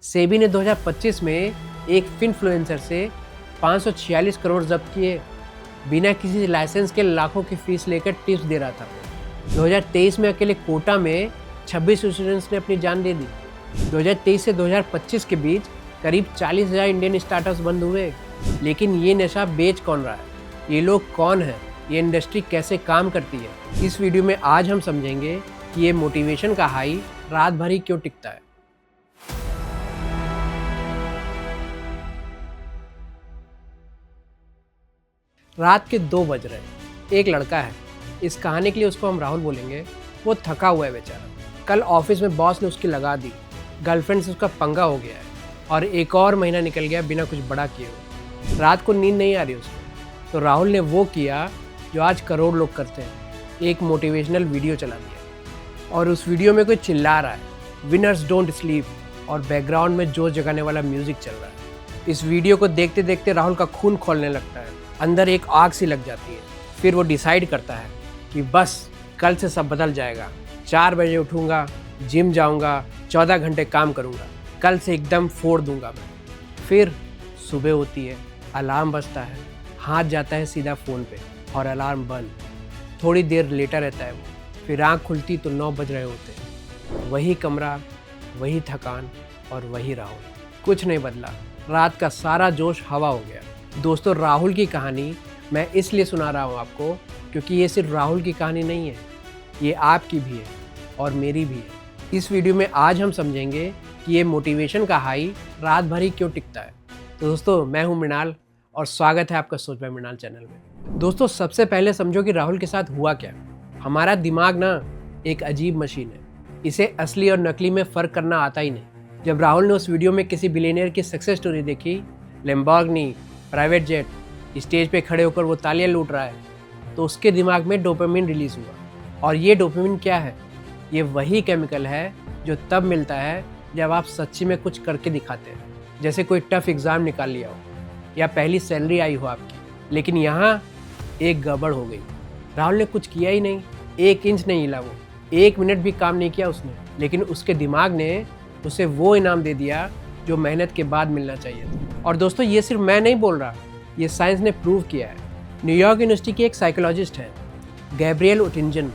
सेबी ने 2025 में एक फिनफ्लुएंसर से 546 करोड़ जब्त किए। बिना किसी लाइसेंस के लाखों की फीस लेकर टिप्स दे रहा था। 2023 में अकेले कोटा में 26 स्टूडेंट्स ने अपनी जान दे दी। 2023 से 2025 के बीच करीब 40,000 इंडियन स्टार्टअप्स बंद हुए। लेकिन ये नशा बेच कौन रहा है? ये लोग कौन है? ये इंडस्ट्री कैसे काम करती है? इस वीडियो में आज हम समझेंगे कि ये मोटिवेशन का हाई रात भर ही क्यों टिकता है। रात के 2 बज रहे हैं। एक लड़का है, इस कहानी के लिए उसको हम राहुल बोलेंगे। वो थका हुआ है बेचारा। कल ऑफिस में बॉस ने उसकी लगा दी, गर्लफ्रेंड से उसका पंगा हो गया है और एक और महीना निकल गया बिना कुछ बड़ा किए हुए। रात को नींद नहीं आ रही उसको, तो राहुल ने वो किया जो आज करोड़ लोग करते हैं। एक मोटिवेशनल वीडियो चला दिया और उस वीडियो में कोई चिल्ला रहा है, विनर्स डोंट स्लीप, और बैकग्राउंड में जोश जगाने वाला म्यूजिक चल रहा है। इस वीडियो को देखते देखते राहुल का खून खौलने लगता है, अंदर एक आग सी लग जाती है। फिर वो डिसाइड करता है कि बस कल से सब बदल जाएगा। 4 बजे उठूंगा, जिम जाऊंगा, 14 घंटे काम करूंगा, कल से एकदम फोड़ दूंगा मैं। फिर सुबह होती है, अलार्म बजता है, हाथ जाता है सीधा फ़ोन पे और अलार्म बंद। थोड़ी देर लेटा रहता है वो, फिर आँख खुलती तो 9 बज रहे होते। वही कमरा, वही थकान और वही राहुल। कुछ नहीं बदला, रात का सारा जोश हवा हो गया। दोस्तों, राहुल की कहानी मैं इसलिए सुना रहा हूँ आपको क्योंकि ये सिर्फ राहुल की कहानी नहीं है, ये आपकी भी है और मेरी भी है। इस वीडियो में आज हम समझेंगे कि ये मोटिवेशन का हाई रात भर ही क्यों टिकता है। तो दोस्तों, मैं हूँ मृणाल और स्वागत है आपका सोच बाय मृणाल चैनल में। दोस्तों, सबसे पहले समझो कि राहुल के साथ हुआ क्या। हमारा दिमाग ना एक अजीब मशीन है, इसे असली और नकली में फ़र्क करना आता ही नहीं। जब राहुल ने उस वीडियो में किसी बिलियनियर की सक्सेस स्टोरी देखी, लैम्बोर्गिनी, प्राइवेट जेट, स्टेज पे खड़े होकर वो तालियां लूट रहा है, तो उसके दिमाग में डोपामिन रिलीज़ हुआ। और ये डोपामिन क्या है? ये वही केमिकल है जो तब मिलता है जब आप सच्ची में कुछ करके दिखाते हैं। जैसे कोई टफ एग्ज़ाम निकाल लिया हो या पहली सैलरी आई हो आपकी। लेकिन यहाँ एक गड़बड़ हो गई। राहुल ने कुछ किया ही नहीं, 1 इंच नहीं हिला वो, 1 मिनट भी काम नहीं किया उसने। लेकिन उसके दिमाग ने उसे वो इनाम दे दिया जो मेहनत के बाद मिलना चाहिए था। और दोस्तों, ये सिर्फ मैं नहीं बोल रहा, ये साइंस ने प्रूव किया है। न्यूयॉर्क यूनिवर्सिटी के एक साइकोलॉजिस्ट हैं, गैब्रियल ओटिंजन।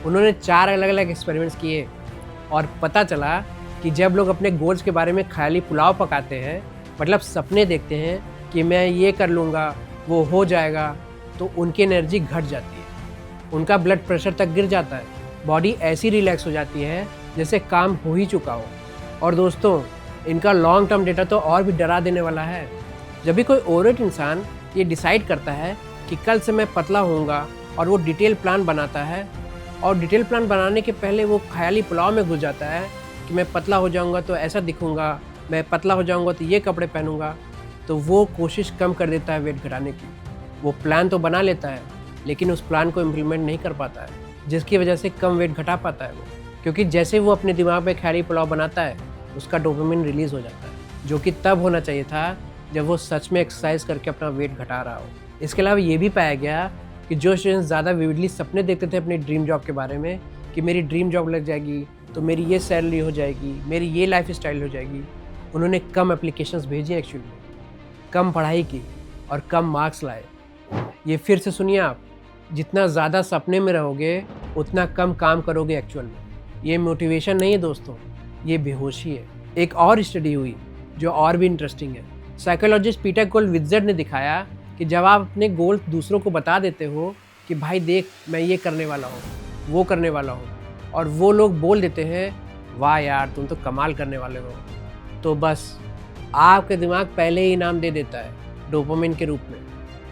उन्होंने 4 अलग अलग एक्सपेरिमेंट्स किए और पता चला कि जब लोग अपने गोल्स के बारे में ख्याली पुलाव पकाते हैं, मतलब सपने देखते हैं कि मैं ये कर लूँगा, वो हो जाएगा, तो उनकी एनर्जी घट जाती है, उनका ब्लड प्रेशर तक गिर जाता है, बॉडी ऐसी रिलैक्स हो जाती है जैसे काम हो ही चुका हो। और दोस्तों, इनका लॉन्ग टर्म डेटा तो और भी डरा देने वाला है। जब भी कोई ओवरवेट इंसान ये डिसाइड करता है कि कल से मैं पतला होऊंगा और वो डिटेल प्लान बनाता है, और डिटेल प्लान बनाने के पहले वो ख्याली पुलाव में घुस जाता है कि मैं पतला हो जाऊंगा तो ऐसा दिखूंगा, मैं पतला हो जाऊंगा तो ये कपड़े पहनूंगा, तो वो कोशिश कम कर देता है वेट घटाने की। वो प्लान तो बना लेता है लेकिन उस प्लान को इम्प्लीमेंट नहीं कर पाता है, जिसकी वजह से कम वेट घटा पाता है वो। क्योंकि जैसे वो अपने दिमाग में ख्याली पुलाव बनाता है, उसका डोपामिन रिलीज़ हो जाता है, जो कि तब होना चाहिए था जब वो सच में एक्सरसाइज करके अपना वेट घटा रहा हो। इसके अलावा ये भी पाया गया कि जो स्टूडेंट्स ज़्यादा विविडली सपने देखते थे अपनी ड्रीम जॉब के बारे में कि मेरी ड्रीम जॉब लग जाएगी तो मेरी ये सैलरी हो जाएगी, मेरी ये लाइफ स्टाइल हो जाएगी, उन्होंने कम एप्लीकेशंस भेजी एक्चुअली, कम पढ़ाई की और कम मार्क्स लाए। ये फिर से सुनिए आप, जितना ज़्यादा सपने में रहोगे उतना कम काम करोगे एक्चुअल में। ये मोटिवेशन नहीं है दोस्तों, ये बेहोशी है। एक और स्टडी हुई जो और भी इंटरेस्टिंग है। साइकोलॉजिस्ट पीटर गोल्डविट्ज़र ने दिखाया कि जब आप अपने गोल दूसरों को बता देते हो कि भाई देख मैं ये करने वाला हूँ, वो करने वाला हूँ, और वो लोग बोल देते हैं वाह यार तुम तो कमाल करने वाले हो, तो बस आपके दिमाग पहले ही इनाम दे देता है डोपामिन के रूप में,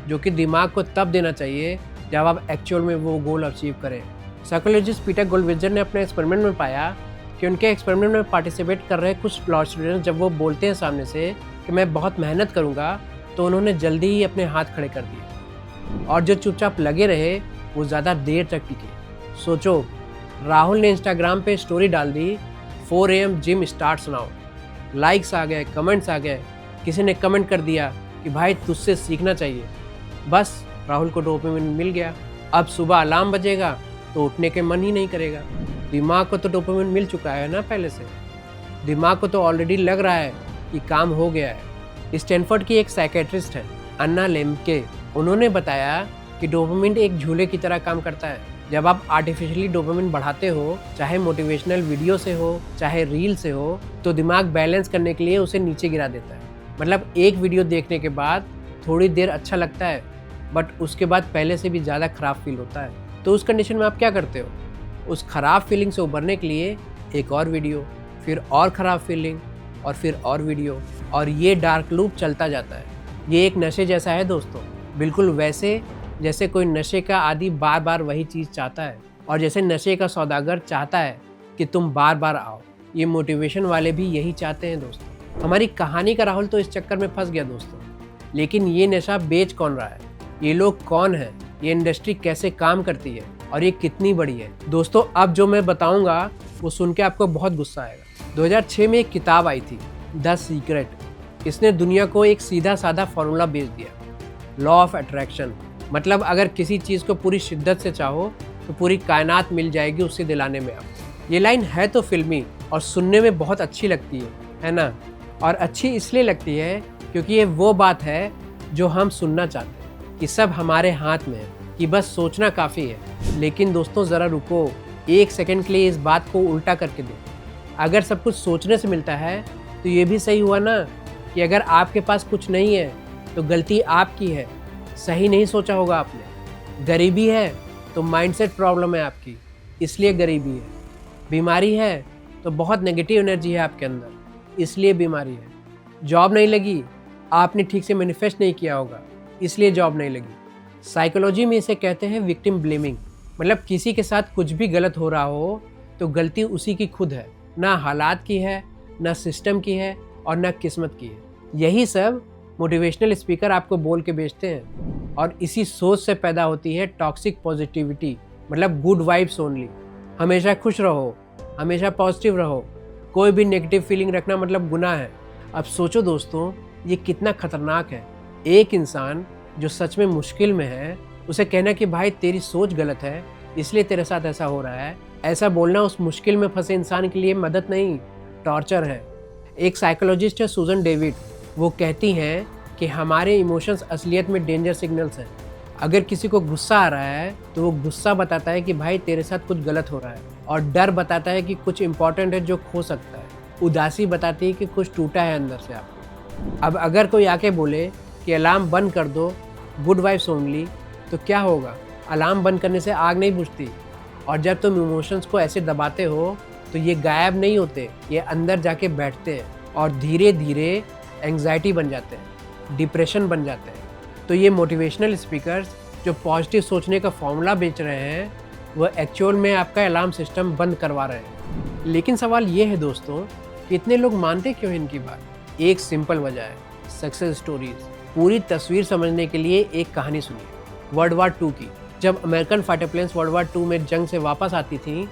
जो कि दिमाग को तब देना चाहिए जब आप एक्चुअल में वो गोल अचीव करें। साइकोलॉजिस्ट पीटर गोल्डविट्ज़र ने अपने एक्सपेरिमेंट में पाया कि उनके एक्सपेरिमेंट में पार्टिसिपेट कर रहे कुछ लॉ स्टूडेंट्स जब वो बोलते हैं सामने से कि मैं बहुत मेहनत करूँगा, तो उन्होंने जल्दी ही अपने हाथ खड़े कर दिए, और जो चुपचाप लगे रहे वो ज़्यादा देर तक टिके। सोचो, राहुल ने इंस्टाग्राम पे स्टोरी डाल दी 4 AM gym starts now, likes आ गए, कमेंट्स आ गए, किसी ने कमेंट कर दिया कि भाई तुझसे सीखना चाहिए। बस राहुल को डोपामिन मिल गया। अब सुबह अलार्म बजेगा तो उठने के मन ही नहीं करेगा, दिमाग को तो डोपामिन मिल चुका है ना पहले से। दिमाग को तो ऑलरेडी लग रहा है कि काम हो गया है। स्टैनफोर्ड की एक साइकेट्रिस्ट है अन्ना लेम्के, उन्होंने बताया कि डोपामिन एक झूले की तरह काम करता है। जब आप आर्टिफिशियली डोपामिन बढ़ाते हो, चाहे मोटिवेशनल वीडियो से हो चाहे रील से हो, तो दिमाग बैलेंस करने के लिए उसे नीचे गिरा देता है। मतलब एक वीडियो देखने के बाद थोड़ी देर अच्छा लगता है, बट उसके बाद पहले से भी ज़्यादा ख़राब फील होता है। तो उस कंडीशन में आप क्या करते हो? उस ख़राब फीलिंग से उबरने के लिए एक और वीडियो, फिर और ख़राब फीलिंग, और फिर और वीडियो, और ये डार्क लूप चलता जाता है। ये एक नशे जैसा है दोस्तों, बिल्कुल वैसे जैसे कोई नशे का आदी बार बार वही चीज़ चाहता है, और जैसे नशे का सौदागर चाहता है कि तुम बार बार आओ। ये मोटिवेशन वाले भी यही चाहते हैं दोस्तों। हमारी कहानी का राहुल तो इस चक्कर में फंस गया दोस्तों। लेकिन ये नशा बेच कौन रहा है? ये लोग कौन है? ये इंडस्ट्री कैसे काम करती है और ये कितनी बड़ी है? दोस्तों अब जो मैं बताऊंगा वो सुन के आपको बहुत गुस्सा आएगा। 2006 में एक किताब आई थी, द सीक्रेट। इसने दुनिया को एक सीधा साधा फॉर्मूला बेच दिया, लॉ ऑफ अट्रैक्शन। मतलब अगर किसी चीज़ को पूरी शिद्दत से चाहो तो पूरी कायनात मिल जाएगी उससे दिलाने में आपको। ये लाइन है तो फिल्मी और सुनने में बहुत अच्छी लगती है ना? और अच्छी इसलिए लगती है क्योंकि ये वो बात है जो हम सुनना चाहते हैं, कि सब हमारे हाथ में है, कि बस सोचना काफ़ी है। लेकिन दोस्तों ज़रा रुको, एक सेकंड के लिए इस बात को उल्टा करके देखो। अगर सब कुछ सोचने से मिलता है तो ये भी सही हुआ ना कि अगर आपके पास कुछ नहीं है तो गलती आपकी है, सही नहीं सोचा होगा आपने। गरीबी है तो माइंडसेट प्रॉब्लम है आपकी, इसलिए गरीबी है। बीमारी है तो बहुत नेगेटिव एनर्जी है आपके अंदर, इसलिए बीमारी है। जॉब नहीं लगी, आपने ठीक से मैनिफेस्ट नहीं किया होगा, इसलिए जॉब नहीं लगी। साइकोलॉजी में इसे कहते हैं विक्टिम ब्लेमिंग। मतलब किसी के साथ कुछ भी गलत हो रहा हो तो गलती उसी की खुद है, ना हालात की है, ना सिस्टम की है, और ना किस्मत की है। यही सब मोटिवेशनल स्पीकर आपको बोल के बेचते हैं, और इसी सोच से पैदा होती है टॉक्सिक पॉजिटिविटी, मतलब गुड वाइब्स ओनली। हमेशा खुश रहो, हमेशा पॉजिटिव रहो, कोई भी नेगेटिव फीलिंग रखना मतलब गुनाह है। अब सोचो दोस्तों, ये कितना खतरनाक है। एक इंसान जो सच में मुश्किल में है, उसे कहना कि भाई तेरी सोच गलत है इसलिए तेरे साथ ऐसा हो रहा है, ऐसा बोलना उस मुश्किल में फंसे इंसान के लिए मदद नहीं, टॉर्चर है। एक साइकोलॉजिस्ट है सूजन डेविड, वो कहती हैं कि हमारे इमोशंस असलियत में डेंजर सिग्नल्स हैं। अगर किसी को गुस्सा आ रहा है तो वो गुस्सा बताता है कि भाई तेरे साथ कुछ गलत हो रहा है, और डर बताता है कि कुछ इंपॉर्टेंट है जो खो सकता है। उदासी बताती है कि कुछ टूटा है अंदर से आपको। अब अगर कोई आके बोले कि अलार्म बंद कर दो, गुड वाइब्स ओनली, तो क्या होगा? अलार्म बंद करने से आग नहीं बुझती। और जब तुम इमोशंस को ऐसे दबाते हो तो ये गायब नहीं होते, ये अंदर जाके बैठते हैं और धीरे धीरे एंग्जाइटी बन जाते हैं, डिप्रेशन बन जाते हैं। तो ये मोटिवेशनल स्पीकर्स जो पॉजिटिव सोचने का फॉर्मूला बेच रहे हैं, वह एक्चुअल में आपका अलार्म सिस्टम बंद करवा रहे हैं। लेकिन सवाल ये है दोस्तों, कितने लोग मानते क्यों हैं इनकी बात? एक सिंपल वजह है, सक्सेस स्टोरीज। पूरी तस्वीर समझने के लिए एक कहानी सुनिए, वर्ल्ड वार 2 की। जब American fighter planes world war 2 में जंग से वापस आती थी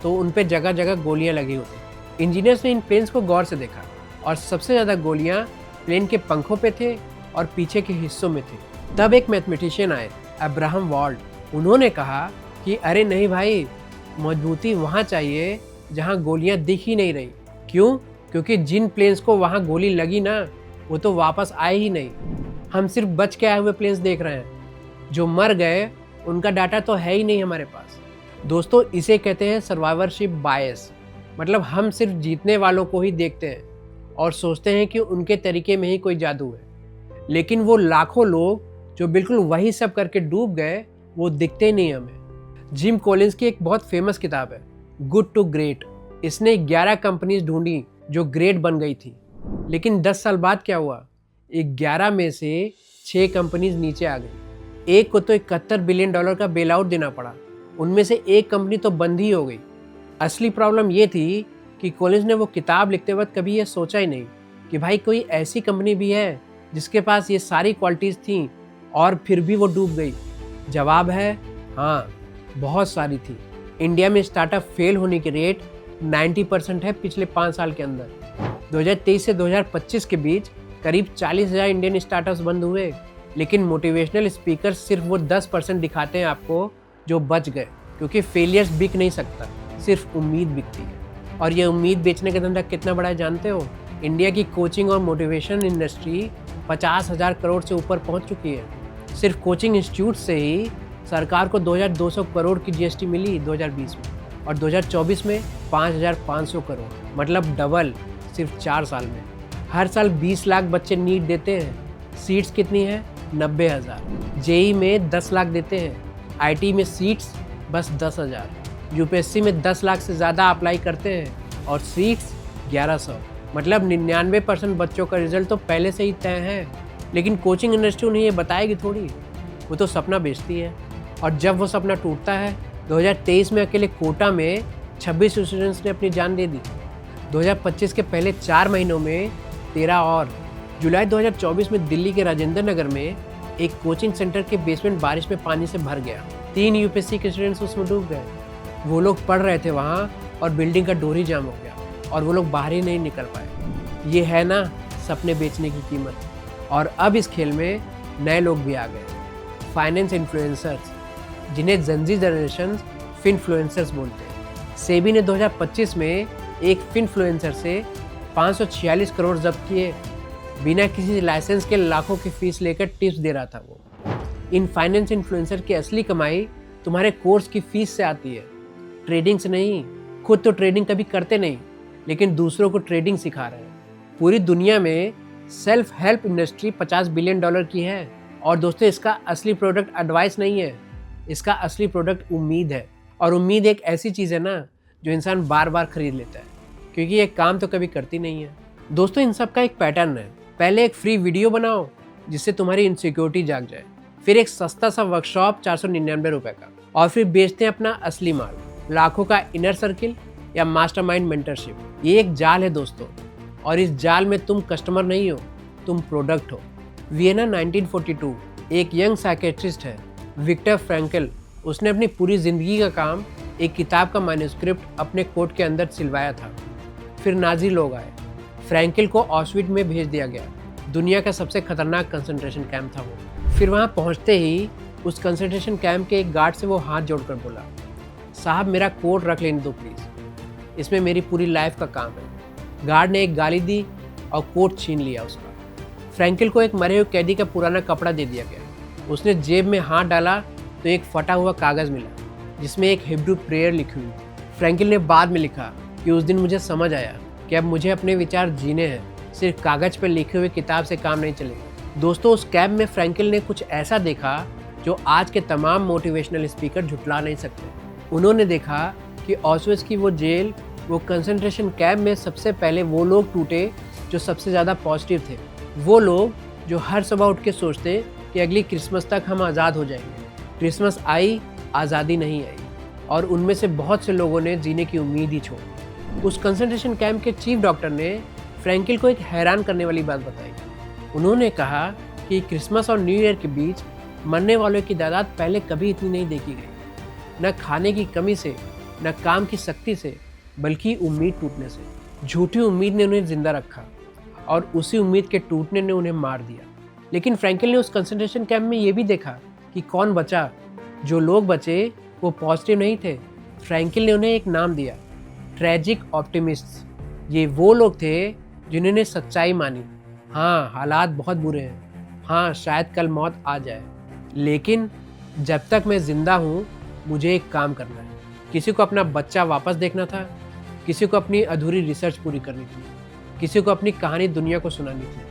तो उन पे जगह जगह गोलियां लगी होती। इंजीनियर्स ने इन प्लेन्स को गौर से देखा, और सबसे ज़्यादा गोलियां प्लेन के पंखों पे थे और पीछे के हिस्सों में थे। तब एक मैथमेटिशियन आए, अब्राहम वॉल्ट। उन्होंने कहा कि अरे नहीं भाई, मजबूती वहाँ चाहिए जहाँ गोलियाँ दिख ही नहीं रही। क्यों? क्योंकि जिन प्लेन्स को वहाँ गोली लगी ना, वो तो वापस आए ही नहीं। हम सिर्फ बच के आए हुए प्लेन्स देख रहे हैं, जो मर गए उनका डाटा तो है ही नहीं हमारे पास। दोस्तों इसे कहते हैं सर्वाइवरशिप बायस। मतलब हम सिर्फ जीतने वालों को ही देखते हैं और सोचते हैं कि उनके तरीके में ही कोई जादू है। लेकिन वो लाखों लोग जो बिल्कुल वही सब करके डूब गए, वो दिखते नहीं हमें। जिम कॉलिंस की एक बहुत फेमस किताब है, गुड टू ग्रेट। इसने 11 कंपनीज ढूंढी जो ग्रेट बन गई थी। लेकिन 10 साल बाद क्या हुआ? 11 में से 6 कंपनीज नीचे आ गई। एक को तो $71 बिलियन का बेल आउट देना पड़ा। उनमें से एक कंपनी तो बंद ही हो गई। असली प्रॉब्लम ये थी कि कॉलिंस ने वो किताब लिखते वक्त कभी ये सोचा ही नहीं कि भाई कोई ऐसी कंपनी भी है जिसके पास ये सारी क्वालिटीज़ थी और फिर भी वो डूब गई। जवाब है हाँ, बहुत सारी थी। इंडिया में स्टार्टअप फेल होने की रेट 90% है पिछले 5 साल के अंदर। 2023 से 2025 के बीच करीब 40,000 इंडियन स्टार्टअप्स बंद हुए। लेकिन मोटिवेशनल स्पीकर सिर्फ वो 10% दिखाते हैं आपको जो बच गए, क्योंकि फेलियर्स बिक नहीं सकता, सिर्फ उम्मीद बिकती है। और ये उम्मीद बेचने का धंधा कितना बड़ा है जानते हो? इंडिया की कोचिंग और मोटिवेशन इंडस्ट्री 50,000 करोड़ से ऊपर पहुंच चुकी है। सिर्फ कोचिंग इंस्टीट्यूट से ही सरकार को 2,200 करोड़ की जीएसटी मिली 2020 में और 2024 में 5,500 करोड़, मतलब डबल सिर्फ 4 साल में। हर साल 20 लाख बच्चे नीट देते हैं। सीट्स कितनी हैं? 90,000। जेई में 10 लाख देते हैं। आईटी में सीट्स बस 10,000। यूपीएससी में 10 लाख से ज़्यादा अप्लाई करते हैं और सीट्स 1100। मतलब 99% बच्चों का रिजल्ट तो पहले से ही तय है। लेकिन कोचिंग इंडस्ट्री उन्हें ये बताएगी थोड़ी, वो तो सपना बेचती है। और जब वो सपना टूटता है, 2023 में अकेले कोटा में 26 स्टूडेंट्स ने अपनी जान दे दी। 2025 के पहले 4 महीनों में 13 और। जुलाई 2024 में दिल्ली के राजेंद्र नगर में एक कोचिंग सेंटर के बेसमेंट बारिश में पानी से भर गया। 3 यूपीएससी के स्टूडेंट्स उसमें डूब गए। वो लोग पढ़ रहे थे वहाँ और बिल्डिंग का डोर ही जाम हो गया और वो लोग बाहर ही नहीं निकल पाए। ये है ना सपने बेचने की कीमत। और अब इस खेल में नए लोग भी आ गए, फाइनेंस इन्फ्लुएंसर्स, जिन्हें जेनजी जनरेशन फिनफ्लुएंसर्स बोलते हैं। सेबी ने 2025 में एक फिनफ्लुएंसर से 546 करोड़ जब्त किए। बिना किसी लाइसेंस के लाखों की फीस लेकर टिप्स दे रहा था वो। इन फाइनेंस इन्फ्लुएंसर की असली कमाई तुम्हारे कोर्स की फीस से आती है, ट्रेडिंग से नहीं। खुद तो ट्रेडिंग कभी करते नहीं, लेकिन दूसरों को ट्रेडिंग सिखा रहे हैं। पूरी दुनिया में सेल्फ हेल्प इंडस्ट्री $50 बिलियन की है। और दोस्तों, इसका असली प्रोडक्ट एडवाइस नहीं है, इसका असली प्रोडक्ट उम्मीद है। और उम्मीद एक ऐसी चीज़ है ना जो इंसान बार बार खरीद लेता है, क्योंकि ये काम तो कभी करती नहीं है। दोस्तों, इन सब का एक पैटर्न है। पहले एक फ्री वीडियो बनाओ जिससे तुम्हारी इनसिक्योरिटी जाग जाए, फिर एक सस्ता सा वर्कशॉप 499 रुपए का, और फिर बेचते हैं अपना असली माल, लाखों का इनर सर्किल या मास्टरमाइंड मेंटरशिप। ये एक जाल है दोस्तों, और इस जाल में तुम कस्टमर नहीं हो, तुम प्रोडक्ट हो। वियना 1942 एक यंग साइकेट्रिस्ट है, विक्टर फ्रैंकल। उसने अपनी पूरी ज़िंदगी का काम एक किताब का मैन्युस्क्रिप्ट अपने कोट के अंदर सिलवाया था। फिर नाजी लोग आए, फ्रैंकल को ऑस्विट में भेज दिया गया। दुनिया का सबसे खतरनाक कंसंट्रेशन कैंप था वो। फिर वहाँ पहुँचते ही उस कंसंट्रेशन कैंप के एक गार्ड से वो हाथ जोड़कर बोला, साहब मेरा कोट रख लेने दो प्लीज़, इसमें मेरी पूरी लाइफ का काम है। गार्ड ने एक गाली दी और कोट छीन लिया उसका। फ्रैंकल को एक मरे हुए कैदी का पुराना कपड़ा दे दिया गया। उसने जेब में हाथ डाला तो एक फटा हुआ कागज़ मिला जिसमें एक हिब्रू प्रेयर लिखी हुई थी। फ्रैंकल ने बाद में लिखा कि उस दिन मुझे समझ आया कि अब मुझे अपने विचार जीने हैं, सिर्फ कागज़ पर लिखे हुए किताब से काम नहीं चलेगा। दोस्तों, उस कैंप में फ्रैंकल ने कुछ ऐसा देखा जो आज के तमाम मोटिवेशनल स्पीकर झुठला नहीं सकते। उन्होंने देखा कि ऑस्विट्ज़ की वो जेल, वो कंसंट्रेशन कैंप में सबसे पहले वो लोग टूटे जो सबसे ज़्यादा पॉजिटिव थे। वो लोग जो हर सुबह उठ के सोचते कि अगली क्रिसमस तक हम आज़ाद हो जाएंगे। क्रिसमस आई, आज़ादी नहीं आई, और उनमें से बहुत से लोगों ने जीने की उम्मीद ही छोड़ी। उस कंसंट्रेशन कैंप के चीफ डॉक्टर ने फ्रैंकल को एक हैरान करने वाली बात बताई। उन्होंने कहा कि क्रिसमस और न्यू ईयर के बीच मरने वालों की तादाद पहले कभी इतनी नहीं देखी गई, न खाने की कमी से, न काम की सख्ती से, बल्कि उम्मीद टूटने से। झूठी उम्मीद ने उन्हें जिंदा रखा और उसी उम्मीद के टूटने ने उन्हें मार दिया। लेकिन फ्रैंकल ने उस कंसंट्रेशन कैंप में ये भी देखा कि कौन बचा। जो लोग बचे वो पॉजिटिव नहीं थे। फ्रैंकल ने उन्हें एक नाम दिया, ट्रैजिक ऑप्टिमिस्ट्स। ये वो लोग थे जिन्होंने सच्चाई मानी। हाँ, हालात बहुत बुरे हैं, हाँ शायद कल मौत आ जाए, लेकिन जब तक मैं ज़िंदा हूँ मुझे एक काम करना है। किसी को अपना बच्चा वापस देखना था, किसी को अपनी अधूरी रिसर्च पूरी करनी थी, किसी को अपनी कहानी दुनिया को सुनानी थी।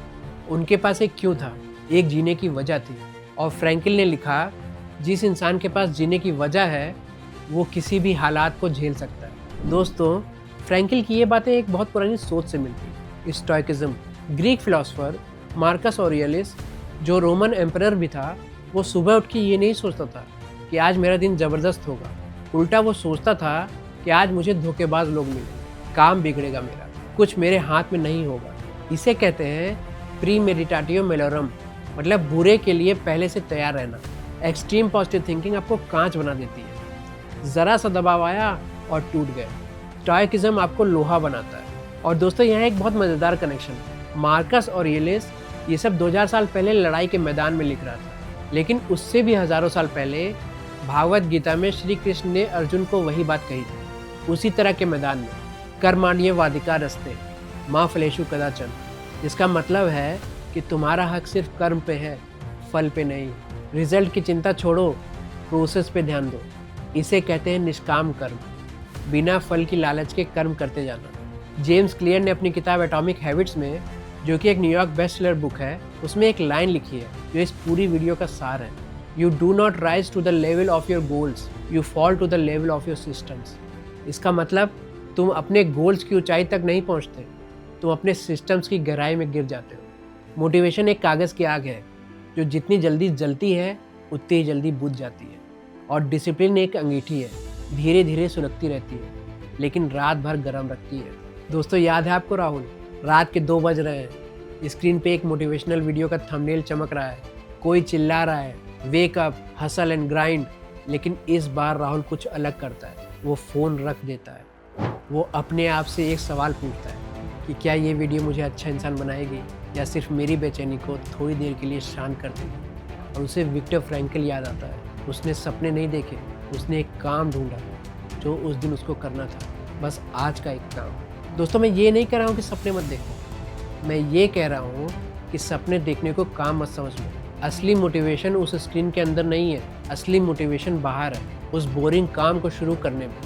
उनके पास एक क्यों था, एक जीने की वजह थी। और फ्रैंकल ने लिखा, जिस इंसान के पास जीने की वजह है वो किसी भी हालात को झेल सकता है। दोस्तों, फ्रैंकल की ये बातें एक बहुत पुरानी सोच से मिलती। स्टोइकिज्म, ग्रीक फिलोसोफर मार्कस ऑरियलिस, जो रोमन एम्परर भी था, वो सुबह उठ के ये नहीं सोचता था कि आज मेरा दिन ज़बरदस्त होगा। उल्टा वो सोचता था कि आज मुझे धोखेबाज लोग मिले, काम बिगड़ेगा मेरा, कुछ मेरे हाथ में नहीं होगा। इसे कहते हैं प्रीमेडिटेटिव मेलोरम, मतलब बुरे के लिए पहले से तैयार रहना। एक्सट्रीम पॉजिटिव थिंकिंग आपको कांच बना देती है। ज़रा सा दबाव आया और टूट गए। स्टोइकिज्म आपको लोहा बनाता है। और दोस्तों, यहाँ एक बहुत मज़ेदार कनेक्शन है। मार्कस ऑरियलिस ये सब 2000 साल पहले लड़ाई के मैदान में लिख रहा था, लेकिन उससे भी हज़ारों साल पहले भागवत गीता में श्री कृष्ण ने अर्जुन को वही बात कही थी, उसी तरह के मैदान में। कर्माण्य वाधिका रस्ते माँ फलेषु कदाचन, जिसका मतलब है कि तुम्हारा हक सिर्फ कर्म पे है, फल पे नहीं। रिजल्ट की चिंता छोड़ो, प्रोसेस पे ध्यान दो। इसे कहते हैं निष्काम कर्म, बिना फल की लालच के कर्म करते जाना। जेम्स क्लियर ने अपनी किताब एटॉमिक हैबिट्स में, जो कि एक न्यूयॉर्क बेस्ट सेलर बुक है, उसमें एक लाइन लिखी है जो इस पूरी वीडियो का सार है। You do not rise to the level of your goals, you fall to the level of your systems. इसका मतलब तुम अपने गोल्स की ऊंचाई तक नहीं पहुंचते, तुम अपने सिस्टम्स की गहराई में गिर जाते हो। मोटिवेशन एक कागज़ की आग है जो जितनी जल्दी जलती है उतनी ही जल्दी बुझ जाती है। और डिसिप्लिन एक अंगीठी है, धीरे धीरे सुलगती रहती है लेकिन रात भर गर्म रखती है। दोस्तों, याद है आपको राहुल? रात के 2 बज रहे हैं, स्क्रीन पे एक मोटिवेशनल वीडियो का थंबनेल चमक रहा है, कोई चिल्ला रहा है wake up, hustle and grind. लेकिन इस बार राहुल कुछ अलग करता है। वो फ़ोन रख देता है। वो अपने आप से एक सवाल पूछता है कि क्या ये वीडियो मुझे अच्छा इंसान बनाएगी या सिर्फ मेरी बेचैनी को थोड़ी देर के लिए शांत कर देगी। और उसे विक्टर फ्रैंकल याद आता है। उसने सपने नहीं देखे, उसने एक काम ढूंढा जो उस दिन उसको करना था, बस आज का एक काम। दोस्तों, मैं ये नहीं कह रहा हूँ कि सपने मत देखो, मैं ये कह रहा हूँ कि सपने देखने को काम मत समझ लो। असली मोटिवेशन उस स्क्रीन के अंदर नहीं है, असली मोटिवेशन बाहर है, उस बोरिंग काम को शुरू करने में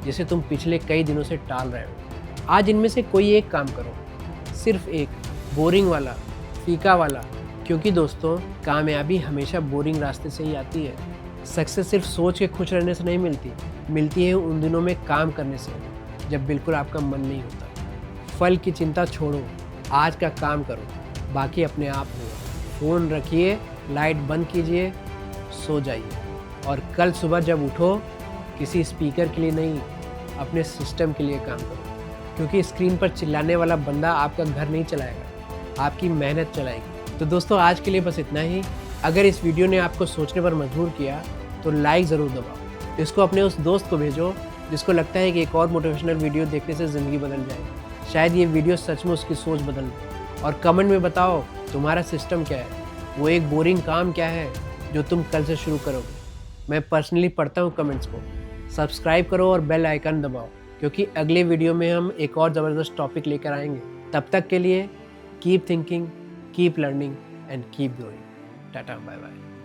जिसे तुम पिछले कई दिनों से टाल रहे हो। आज इनमें से कोई एक काम करो, सिर्फ एक, बोरिंग वाला, फीका वाला। क्योंकि दोस्तों, कामयाबी हमेशा बोरिंग रास्ते से ही आती है। सक्सेस सिर्फ सोच के खुश रहने से नहीं मिलती है उन दिनों में काम करने से जब बिल्कुल आपका मन नहीं होता। फल की चिंता छोड़ो, आज का काम करो, बाकी अपने आप हो। फ़ोन रखिए, लाइट बंद कीजिए, सो जाइए। और कल सुबह जब उठो, किसी स्पीकर के लिए नहीं, अपने सिस्टम के लिए काम करो। क्योंकि स्क्रीन पर चिल्लाने वाला बंदा आपका घर नहीं चलाएगा, आपकी मेहनत चलाएगी। तो दोस्तों, आज के लिए बस इतना ही। अगर इस वीडियो ने आपको सोचने पर मजबूर किया तो लाइक ज़रूर दबाओ। इसको अपने उस दोस्त को भेजो जिसको लगता है कि एक और मोटिवेशनल वीडियो देखने से ज़िंदगी बदल जाएगी। शायद ये वीडियो सच में उसकी सोच बदल दे। और कमेंट में बताओ तुम्हारा सिस्टम क्या है, वो एक बोरिंग काम क्या है जो तुम कल से शुरू करोगे। मैं पर्सनली पढ़ता हूँ कमेंट्स को। सब्सक्राइब करो और बेल आइकन दबाओ, क्योंकि अगले वीडियो में हम एक और ज़बरदस्त टॉपिक लेकर आएंगे। तब तक के लिए keep thinking, keep learning and keep growing. Ta-ta, bye bye.